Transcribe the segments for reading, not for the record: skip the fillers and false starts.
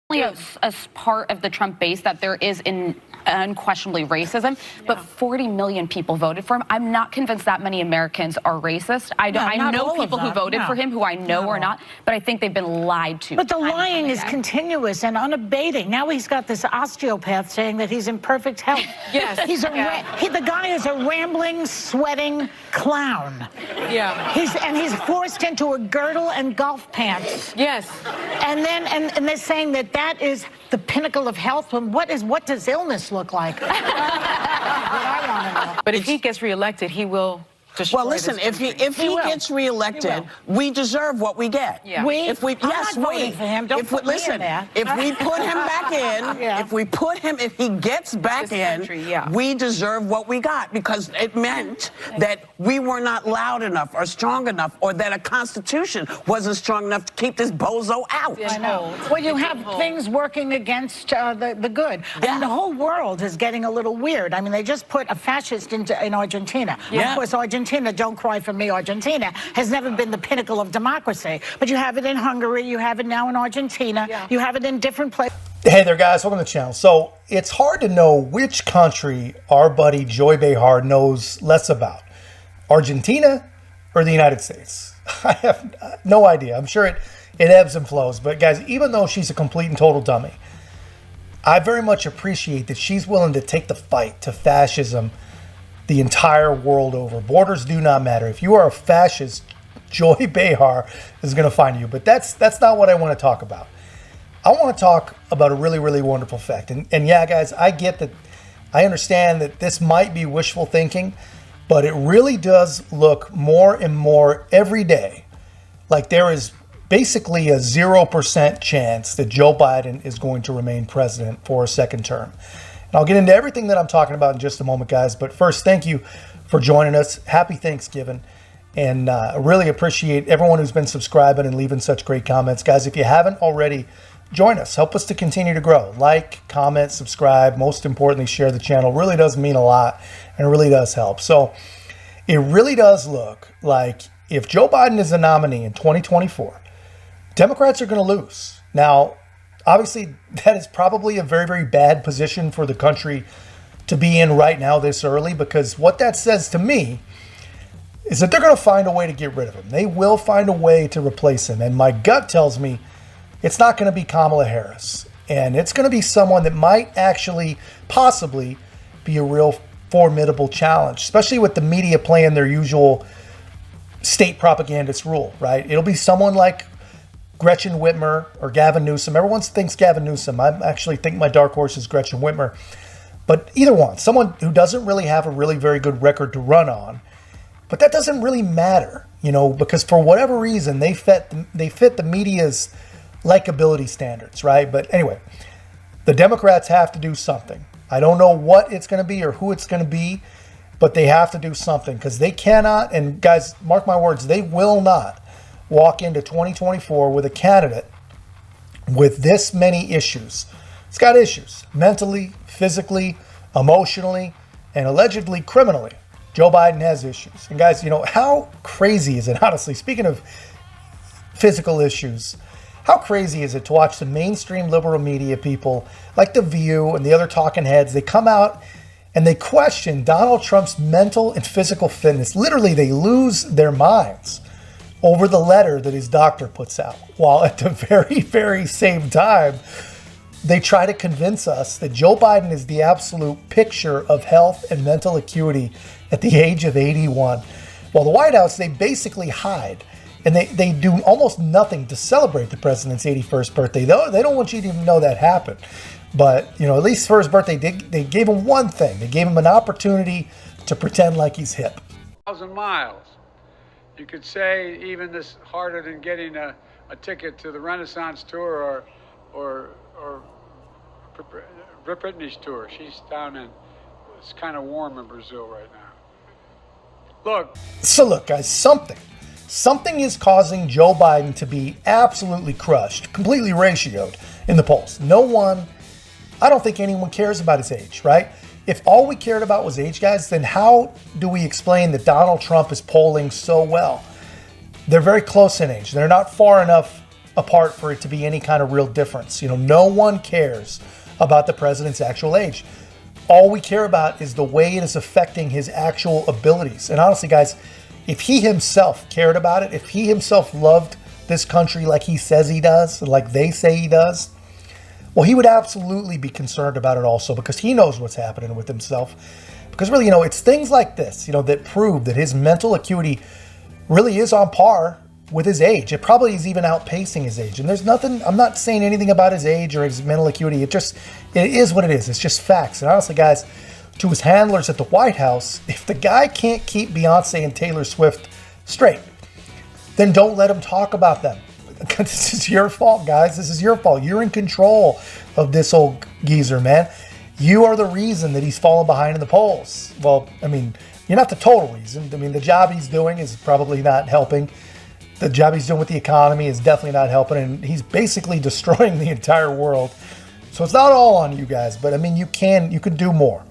a part of the Trump base that there is unquestionably racism, but 40 million people voted for him. I'm not convinced that many Americans are racist. I know people who voted for him who I know are not, but I think they've been lied to. But the lying is continuous and unabating. Now he's got this osteopath saying that he's in perfect health. Yes. The guy is a rambling, sweating clown. Yeah. He's forced into a girdle and golf pants. Yes. And they're saying that is the pinnacle of health. And what does illness look like? That's what I want to know. But if he gets reelected, he will destroy Well, listen, if he He gets reelected, we deserve what we get. Yeah. If we I'm not voting for him. Don't put me in there. If we put him back in, if he gets back in, we deserve what we got, because it meant that we were not loud enough or strong enough, or that a constitution wasn't strong enough to keep this bozo out. I know. Well, you have things working against the good. Yeah. And the whole world is getting a little weird. I mean, they just put a fascist in Argentina. Yeah. Of course, Argentina, don't cry for me, Argentina has never been the pinnacle of democracy. But you have it in Hungary, you have it now in Argentina, you have it in different places. Hey there, guys. Welcome to the channel. So it's hard to know which country our buddy Joy Behar knows less about, Argentina or the United States. I have no idea. I'm sure it ebbs and flows. But guys, even though she's a complete and total dummy, I very much appreciate that she's willing to take the fight to fascism the entire world over. Borders do not matter. If you are a fascist, Joy Behar is going to find you. But that's not what I want to talk about. I want to talk about a really, really wonderful fact. And yeah, guys, I get that. I understand that this might be wishful thinking, but it really does look more and more every day like there is basically a 0% chance that Joe Biden is going to remain president for a second term. And I'll get into everything that I'm talking about in just a moment, guys. But first, thank you for joining us. Happy Thanksgiving. And I really appreciate everyone who's been subscribing and leaving such great comments. Guys, if you haven't already, join us. Help us to continue to grow. Like, comment, subscribe. Most importantly, share the channel. It really does mean a lot, and it really does help. So it really does look like if Joe Biden is the nominee in 2024, Democrats are going to lose. Now, obviously, that is probably a very, very bad position for the country to be in right now this early, because what that says to me is that they're going to find a way to get rid of him. They will find a way to replace him. And my gut tells me it's not going to be Kamala Harris. And it's going to be someone that might actually possibly be a real formidable challenge, especially with the media playing their usual state propagandist role, right? It'll be someone like Gretchen Whitmer or Gavin Newsom. Everyone thinks Gavin Newsom. I actually think my dark horse is Gretchen Whitmer. But either one, someone who doesn't really have a really very good record to run on. But that doesn't really matter, because for whatever reason, they fit the media's likability standards, right? But anyway, the Democrats have to do something. I don't know what it's going to be or who it's going to be, but they have to do something, because they cannot, and guys, mark my words, they will not walk into 2024 with a candidate with this many issues. It's got issues mentally, physically, emotionally, and allegedly criminally. Joe Biden has issues. And guys, how crazy is it, honestly, speaking of physical issues, how crazy is it to watch the mainstream liberal media people like The View and the other talking heads, they come out and they question Donald Trump's mental and physical fitness. Literally, they lose their minds over the letter that his doctor puts out, while at the very, very same time, they try to convince us that Joe Biden is the absolute picture of health and mental acuity at the age of 81. While the White House, they basically hide, and they do almost nothing to celebrate the president's 81st birthday. They don't want you to even know that happened. But, at least for his birthday, they gave him one thing. They gave him an opportunity to pretend like he's hip. 1,000 miles. You could say even this harder than getting a ticket to the Renaissance tour or Repercussions tour. She's down in, it's kind of warm in Brazil right now. Look, Guys, something is causing Joe Biden to be absolutely crushed, completely ratioed in the polls. I don't think anyone cares about his age, right? If all we cared about was age, guys, then how do we explain that Donald Trump is polling so well? They're very close in age. They're not far enough apart for it to be any kind of real difference. You know, no one cares about the president's actual age. All we care about is the way it is affecting his actual abilities. And honestly, guys, if he himself cared about it, if he himself loved this country like he says he does, like they say he does, well, he would absolutely be concerned about it also, because he knows what's happening with himself. Because really, you know, it's things like this, you know, that prove that his mental acuity really is on par with his age. It probably is even outpacing his age. And there's nothing, I'm not saying anything about his age or his mental acuity. It is what it is. It's just facts. And honestly, guys, to his handlers at the White House, if the guy can't keep Beyonce and Taylor Swift straight, then don't let him talk about them. This is your fault, guys. This is your fault. You're in control of this old geezer, man. You are the reason that he's fallen behind in the polls. Well, I mean, you're not the total reason. I mean, the job he's doing is probably not helping. The job he's doing with the economy is definitely not helping. And he's basically destroying the entire world. So it's not all on you guys, but I mean, you can do more.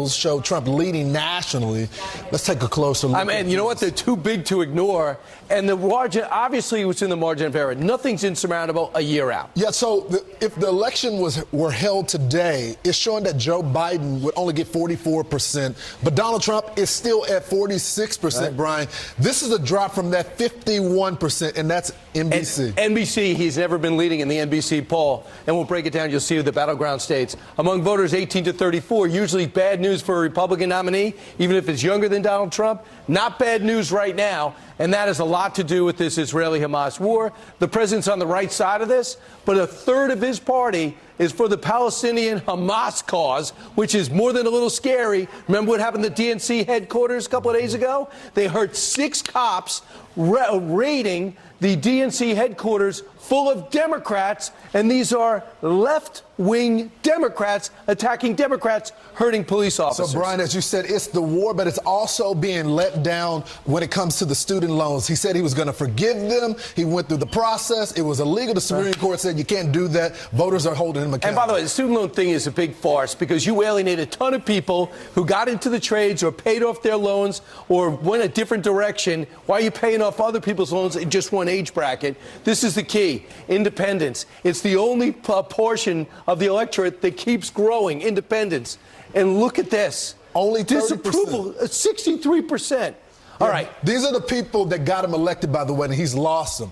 Show Trump leading nationally. Let's take a closer look. I mean, you know what? They're too big to ignore. And the margin, obviously, was in the margin of error. Nothing's insurmountable a year out. Yeah, so if the election were held today, it's showing that Joe Biden would only get 44%, but Donald Trump is still at 46%, right. Brian. This is a drop from that 51%, and that's NBC. NBC, he's never been leading in the NBC poll. And we'll break it down. You'll see the battleground states. Among voters 18 to 34, usually bad news for a Republican nominee, even if it's younger than Donald Trump. Not bad news right now, and that has a lot to do with this Israeli-Hamas war. The president's on the right side of this, but a third of his party is for the Palestinian Hamas cause, which is more than a little scary. Remember what happened at the DNC headquarters a couple of days ago? They hurt 6 cops raiding the DNC headquarters full of Democrats, and these are left-wing Democrats attacking Democrats, hurting police officers. So, Brian, as you said, it's the war, but it's also being let down when it comes to the student loans. He said he was going to forgive them. He went through the process. It was illegal. The Supreme Court said you can't do that. Voters are holding him accountable. And by the way, the student loan thing is a big farce because you alienate a ton of people who got into the trades or paid off their loans or went a different direction. Why are you paying off other people's loans in just one age bracket? This is the key. Independence. It's the only portion of the electorate that keeps growing. Independence. And look at this. Only 30%. Disapproval, 63%. All right. These are the people that got him elected, by the way, and he's lost them.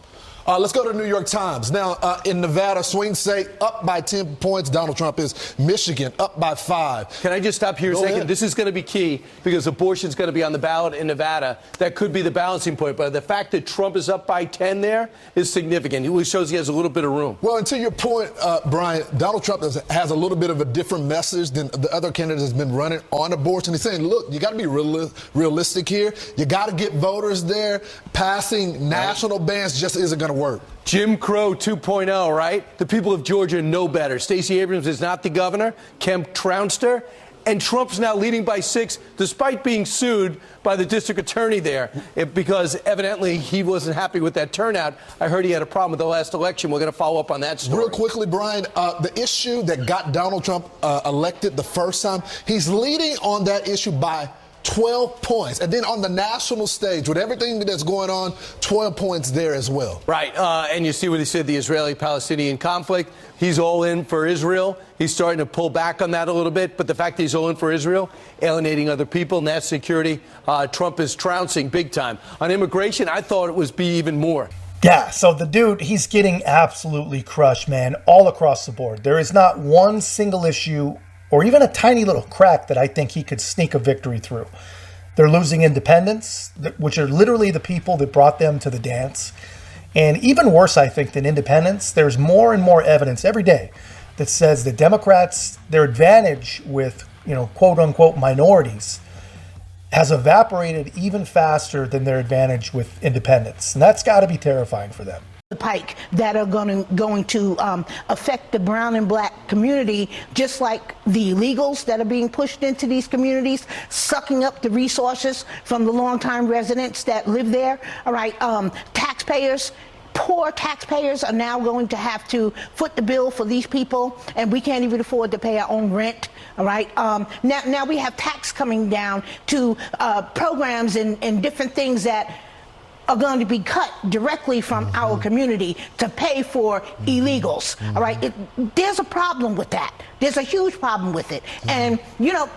Let's go to the New York Times. Now, in Nevada, swing state up by 10 points. Donald Trump is. Michigan up by 5. Can I just stop here a second? Ahead. This is going to be key because abortion is going to be on the ballot in Nevada. That could be the balancing point. But the fact that Trump is up by 10 there is significant. It shows he has a little bit of room. Well, and to your point, Brian, Donald Trump has a little bit of a different message than the other candidates has been running on abortion. He's saying, look, you got to be realistic here. You got to get voters there. Passing national bans just isn't going to work. Jim Crow 2.0, right? The people of Georgia know better. Stacey Abrams is not the governor. Kemp trounced her. And Trump's now leading by 6, despite being sued by the district attorney there, because evidently he wasn't happy with that turnout. I heard he had a problem with the last election. We're going to follow up on that story. Real quickly, Brian, the issue that got Donald Trump elected the first time, he's leading on that issue by 12 points. And then on the national stage, with everything that's going on, 12 points there as well. Right. And you see what he said, the Israeli-Palestinian conflict. He's all in for Israel. He's starting to pull back on that a little bit. But the fact that he's all in for Israel, alienating other people, national security, Trump is trouncing big time. On immigration, I thought it was be even more. Yeah, so the dude, he's getting absolutely crushed, man, all across the board. There is not one single issue or even a tiny little crack that I think he could sneak a victory through. They're losing independents, which are literally the people that brought them to the dance. And even worse, I think, than independents, there's more and more evidence every day that says the Democrats, their advantage with, quote unquote minorities has evaporated even faster than their advantage with independents. And that's got to be terrifying for them. The pike that are going to affect the brown and black community, just like the illegals that are being pushed into these communities, sucking up the resources from the longtime residents that live there. All right, taxpayers. Poor taxpayers are now going to have to foot the bill for these people, and we can't even afford to pay our own rent. All right. Now we have tax coming down to programs and different things that are going to be cut directly from our community to pay for illegals. All right, there's a problem with that. There's a huge problem with it. And, you know,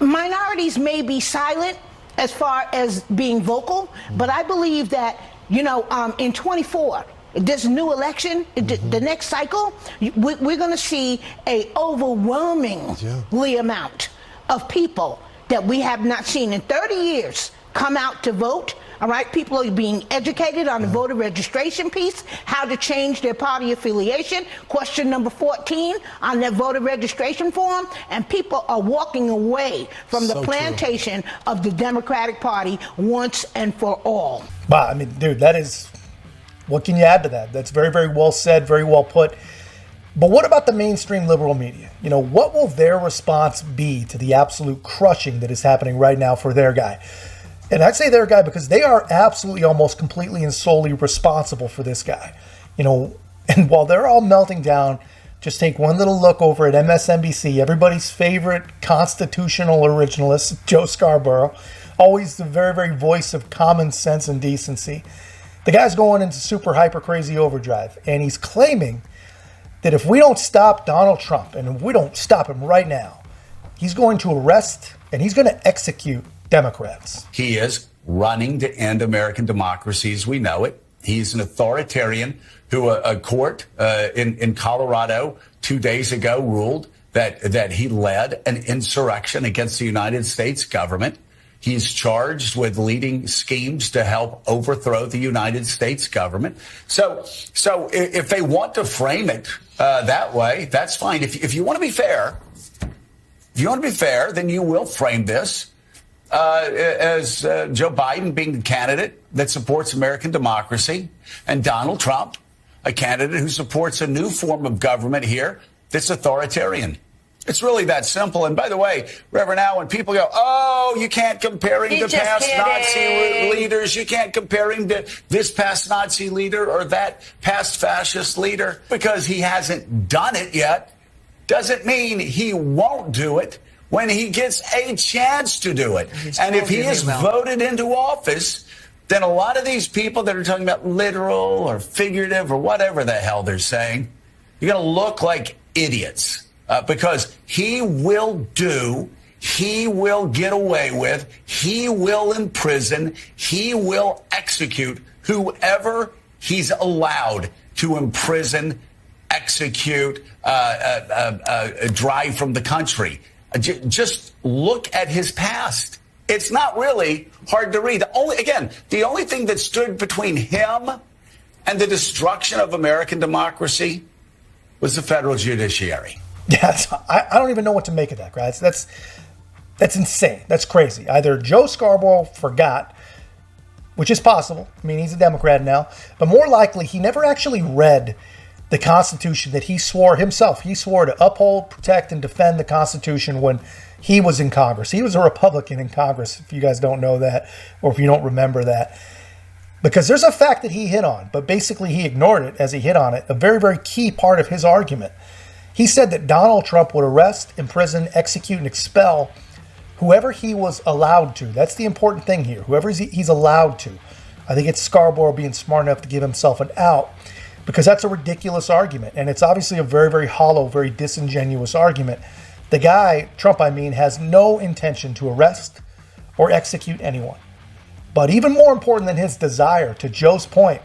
minorities may be silent as far as being vocal, but I believe that, you know, in 24, this new election, the next cycle, we're going to see a overwhelmingly amount of people that we have not seen in 30 years come out to vote. All right, people are being educated on the voter registration piece, how to change their party affiliation, question number 14 on their voter registration form, and people are walking away from the plantation of the Democratic Party once and for all. Wow, I mean, dude, that is, what can you add to that? That's very, very well said, very well put. But what about the mainstream liberal media? You know, what will their response be to the absolute crushing that is happening right now for their guy? And I'd say their guy because they are absolutely almost completely and solely responsible for this guy. You know, and while they're all melting down, just take one little look over at MSNBC, everybody's favorite constitutional originalist, Joe Scarborough, always the very, very voice of common sense and decency. The guy's going into super hyper crazy overdrive, and he's claiming that if we don't stop Donald Trump, and if we don't stop him right now, he's going to arrest and he's going to execute Democrats. He is running to end American democracy as we know it. He's an authoritarian who a court in Colorado 2 days ago ruled that he led an insurrection against the United States government. He's charged with leading schemes to help overthrow the United States government. So if they want to frame it that way, that's fine. If you want to be fair, then you will frame this as Joe Biden being the candidate that supports American democracy, and Donald Trump, a candidate who supports a new form of government here that's authoritarian. It's really that simple. And by the way, Reverend, now when people go, oh, you can't compare him to past Nazi leaders, you can't compare him to this past Nazi leader or that past fascist leader, because he hasn't done it yet, doesn't mean he won't do it when he gets a chance to do it. And if he is voted into office, then a lot of these people that are talking about literal or figurative or whatever the hell they're saying, you're going to look like idiots because he will get away with, he will imprison, he will execute whoever he's allowed to imprison, execute, drive from the country. Just look at his past. It's not really hard to read. The only thing that stood between him and the destruction of American democracy was the federal judiciary. Yeah, I don't even know what to make of that, guys. That's insane. That's crazy. Either Joe Scarborough forgot, which is possible. I mean, he's a Democrat now. But more likely, he never actually read the Constitution that he swore himself. He swore to uphold, protect, and defend the Constitution when he was in Congress. He was a Republican in Congress, if you guys don't know that, or if you don't remember that. Because there's a fact that he hit on, but basically he ignored it as he hit on it. A very, very key part of his argument. He said that Donald Trump would arrest, imprison, execute, and expel whoever he was allowed to. That's the important thing here. Whoever he's allowed to. I think it's Scarborough being smart enough to give himself an out, because that's a ridiculous argument. And it's obviously a very, very hollow, very disingenuous argument. The guy, Trump, has no intention to arrest or execute anyone. But even more important than his desire, to Joe's point,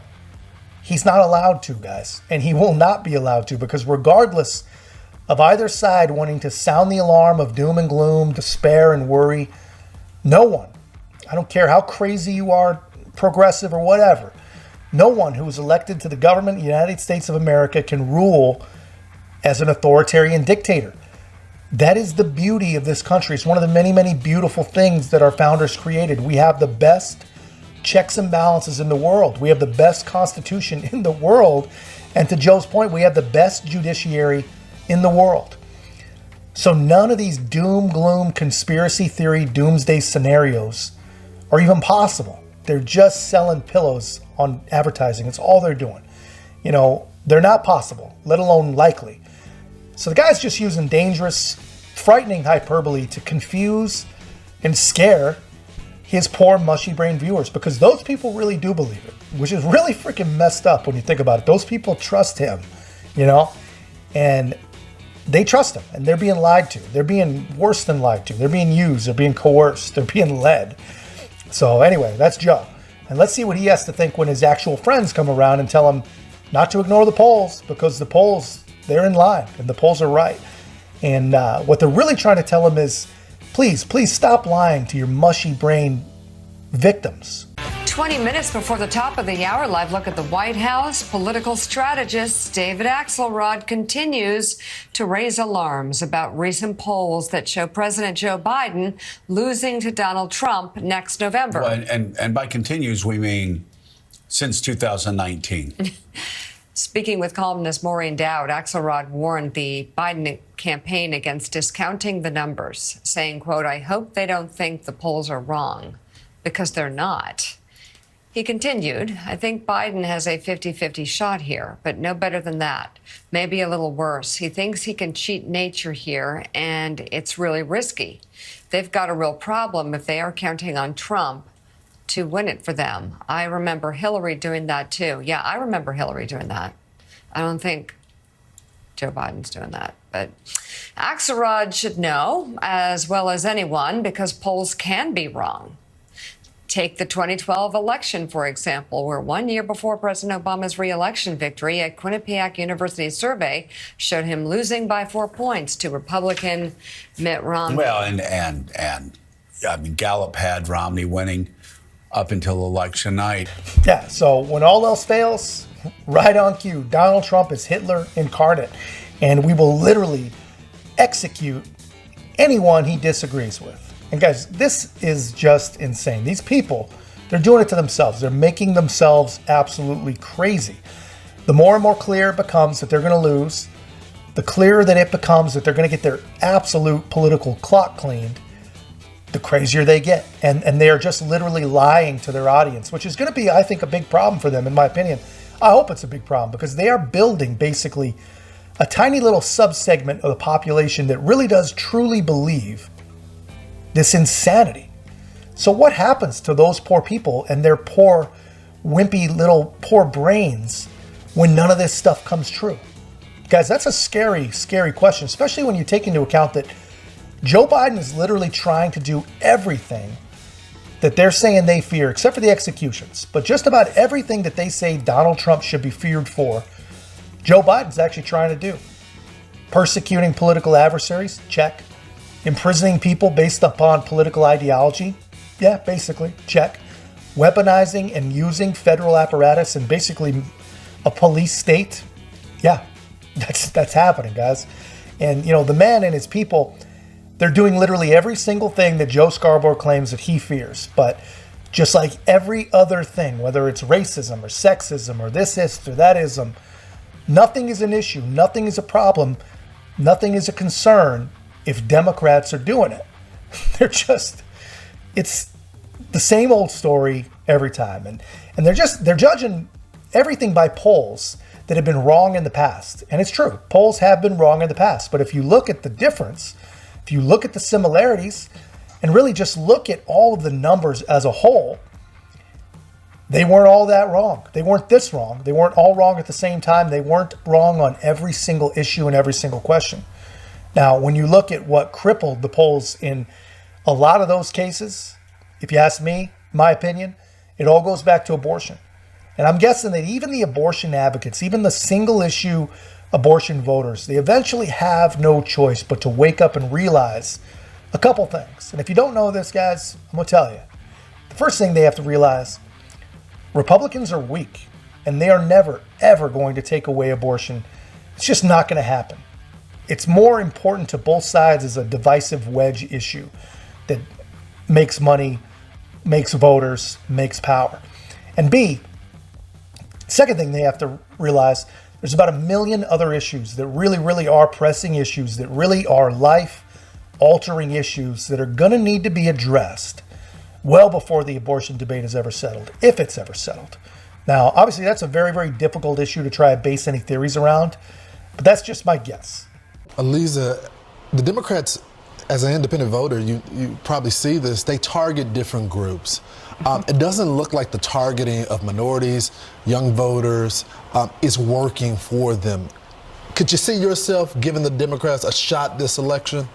he's not allowed to, guys. And he will not be allowed to, because regardless of either side wanting to sound the alarm of doom and gloom, despair and worry, no one, I don't care how crazy you are, progressive or whatever, no one who is elected to the government of the United States of America can rule as an authoritarian dictator. That is the beauty of this country. It's one of the many, many beautiful things that our founders created. We have the best checks and balances in the world. We have the best constitution in the world. And to Joe's point, we have the best judiciary in the world. So none of these doom, gloom, conspiracy theory, doomsday scenarios are even possible. They're just selling pillows on advertising. It's all they're doing. You know, they're not possible, let alone likely. So the guy's just using dangerous, frightening hyperbole to confuse and scare his poor mushy brain viewers, because those people really do believe it, which is really freaking messed up when you think about it. Those people trust him, you know, and they trust him, and they're being lied to. They're being worse than lied to. They're being used. They're being coerced. They're being led. So anyway, that's Joe. And let's see what he has to think when his actual friends come around and tell him not to ignore the polls, because the polls, they're in line and the polls are right. And what they're really trying to tell him is, please stop lying to your mushy brain victims. 20 minutes before the top of the hour, live look at the White House. Political strategist David Axelrod continues to raise alarms about recent polls that show President Joe Biden losing to Donald Trump next November. Well, and by continues, we mean since 2019. Speaking with columnist Maureen Dowd, Axelrod warned the Biden campaign against discounting the numbers, saying, quote, "I hope they don't think the polls are wrong, because they're not." He continued, "I think Biden has a 50-50 shot here, but no better than that. Maybe a little worse. He thinks he can cheat nature here, and it's really risky. They've got a real problem if they are counting on Trump to win it for them. I remember Hillary doing that, too." Yeah, I remember Hillary doing that. I don't think Joe Biden's doing that. But Axelrod should know, as well as anyone, because polls can be wrong. Take the 2012 election, for example, where 1 year before President Obama's re-election victory, a Quinnipiac University survey showed him losing by 4 points to Republican Mitt Romney. Well, and I mean, Gallup had Romney winning up until election night. Yeah, so when all else fails, right on cue, Donald Trump is Hitler incarnate, and we will literally execute anyone he disagrees with. And guys, this is just insane. These people, they're doing it to themselves. They're making themselves absolutely crazy. The more and more clear it becomes that they're going to lose, the clearer that it becomes that they're going to get their absolute political clock cleaned, the crazier they get. And they are just literally lying to their audience, which is going to be, I think, a big problem for them, in my opinion. I hope it's a big problem, because they are building basically a tiny little subsegment of the population that really does truly believe this insanity. So what happens to those poor people and their poor, wimpy little poor brains when none of this stuff comes true? Guys, that's a scary, scary question, especially when you take into account that Joe Biden is literally trying to do everything that they're saying they fear, except for the executions. But just about everything that they say Donald Trump should be feared for, Joe Biden's actually trying to do. Persecuting political adversaries, check. Imprisoning people based upon political ideology, yeah, basically, check. Weaponizing and using federal apparatus and basically a police state, yeah, that's happening, guys. And, you know, the man and his people, they're doing literally every single thing that Joe Scarborough claims that he fears. But just like every other thing, whether it's racism or sexism or this or that ism, nothing is an issue, nothing is a problem, nothing is a concern if Democrats are doing it. They're just, it's the same old story every time. And they're judging everything by polls that have been wrong in the past. And it's true, polls have been wrong in the past. But if you look at the difference, if you look at the similarities, and really just look at all of the numbers as a whole, they weren't all that wrong. They weren't this wrong. They weren't all wrong at the same time. They weren't wrong on every single issue and every single question. Now, when you look at what crippled the polls in a lot of those cases, if you ask me, my opinion, it all goes back to abortion. And I'm guessing that even the abortion advocates, even the single issue abortion voters, they eventually have no choice but to wake up and realize a couple things. And if you don't know this, guys, I'm going to tell you. The first thing they have to realize, Republicans are weak, and they are never, ever going to take away abortion. It's just not going to happen. It's more important to both sides as a divisive wedge issue that makes money, makes voters, makes power. And B, second thing they have to realize, there's about 1 million other issues that really, really are pressing issues, that really are life-altering issues that are going to need to be addressed well before the abortion debate is ever settled, if it's ever settled. Now, obviously, that's a very, very difficult issue to try to base any theories around, but that's just my guess. Aliza, the Democrats as an independent voter, you probably see this, they target different groups. It doesn't look like the targeting of minorities, young voters, is working for them. Could you see yourself giving the Democrats a shot this election?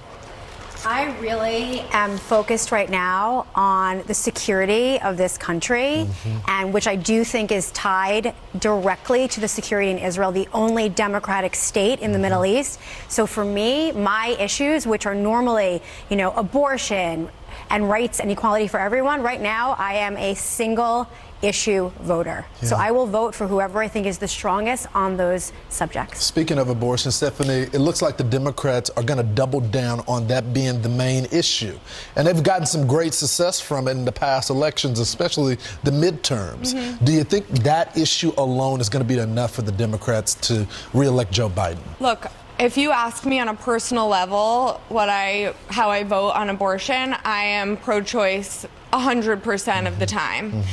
I really am focused right now on the security of this country, and which I do think is tied directly to the security in Israel, the only democratic state in the Middle East. So for me, my issues, which are normally, abortion and rights and equality for everyone, right now I am a single issue voter. Yeah. So I will vote for whoever I think is the strongest on those subjects. Speaking of abortion, Stephanie, it looks like the Democrats are going to double down on that being the main issue. And they've gotten some great success from it in the past elections, especially the midterms. Do you think that issue alone is going to be enough for the Democrats to reelect Joe Biden? Look, if you ask me on a personal level how I vote on abortion, I am pro-choice 100% of the time.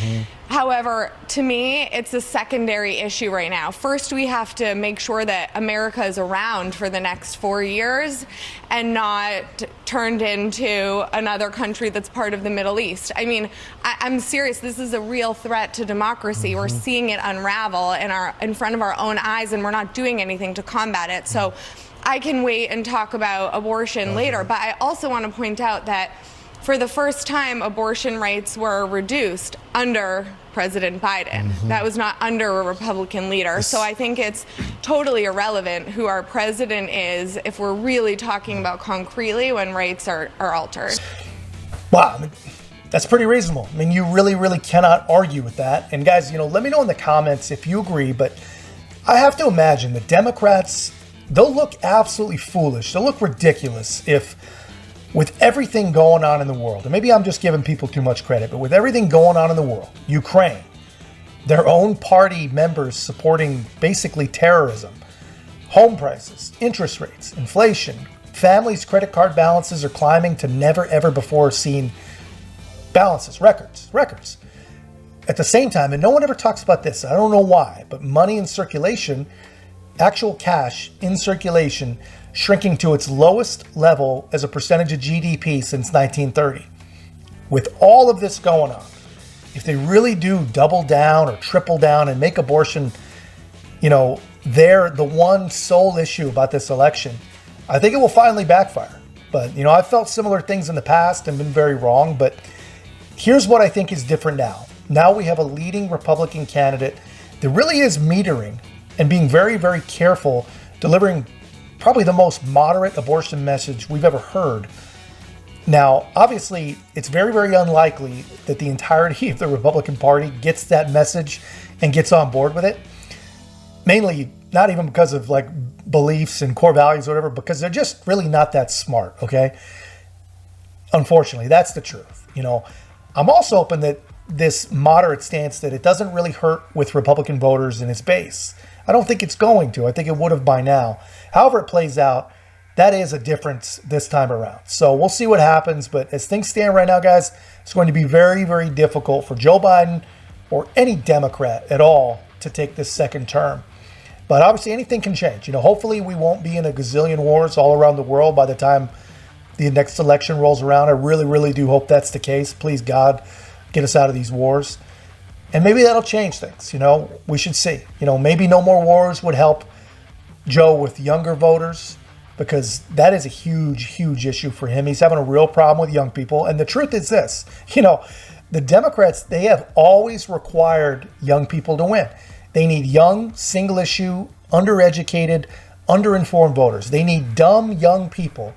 However, to me, it's a secondary issue right now. First, we have to make sure that America is around for the next 4 years and not turned into another country that's part of the Middle East. I mean, I'm serious. This is a real threat to democracy. We're seeing it unravel in front of our own eyes, and we're not doing anything to combat it. So I can wait and talk about abortion later, but I also want to point out that for the first time, abortion rights were reduced under President Biden. That was not under a Republican leader. So I think it's totally irrelevant who our president is if we're really talking about concretely when rights are altered. Wow, I mean, that's pretty reasonable. I mean, you really, really cannot argue with that. And guys, let me know in the comments if you agree, but I have to imagine the Democrats, they'll look absolutely foolish. They'll look ridiculous if, with everything going on in the world, and maybe I'm just giving people too much credit, but with everything going on in the world, Ukraine, their own party members supporting basically terrorism, home prices, interest rates, inflation, families' credit card balances are climbing to never ever before seen balances, records. At the same time, and no one ever talks about this, I don't know why, but money in circulation, actual cash in circulation, shrinking to its lowest level as a percentage of GDP since 1930. With all of this going on, if they really do double down or triple down and make abortion, they're the one sole issue about this election, I think it will finally backfire. But, I've felt similar things in the past and been very wrong, but here's what I think is different now. Now we have a leading Republican candidate that really is metering and being very, very careful, delivering probably the most moderate abortion message we've ever heard. Now, obviously, it's very, very unlikely that the entirety of the Republican Party gets that message and gets on board with it. Mainly, not even because of beliefs and core values or whatever, because they're just really not that smart, okay? Unfortunately, that's the truth. I'm also hoping that this moderate stance, that it doesn't really hurt with Republican voters in its base. I don't think it's going to. I think it would have by now. However it plays out, that is a difference this time around. So we'll see what happens. But as things stand right now, guys, it's going to be very, very difficult for Joe Biden or any Democrat at all to take this second term. But obviously anything can change. Hopefully we won't be in a gazillion wars all around the world by the time the next election rolls around. I really, really do hope that's the case. Please, God, get us out of these wars. And maybe that'll change things. We should see. Maybe no more wars would help Joe with younger voters, because that is a huge, huge issue for him. He's having a real problem with young people. And the truth is this, the Democrats, they have always required young people to win. They need young, single issue, undereducated, underinformed voters. They need dumb young people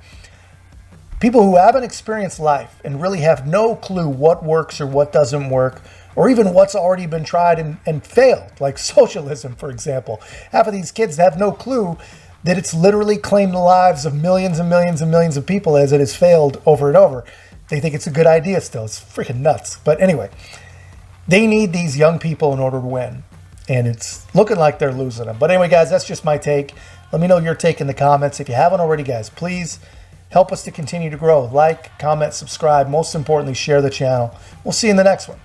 who haven't experienced life and really have no clue what works or what doesn't work, or even what's already been tried and failed, like socialism, for example. Half of these kids have no clue that it's literally claimed the lives of millions and millions and millions of people as it has failed over and over. They think it's a good idea still. It's freaking nuts. But anyway, they need these young people in order to win. And it's looking like they're losing them. But anyway, guys, that's just my take. Let me know your take in the comments. If you haven't already, guys, please help us to continue to grow. Like, comment, subscribe. Most importantly, share the channel. We'll see you in the next one.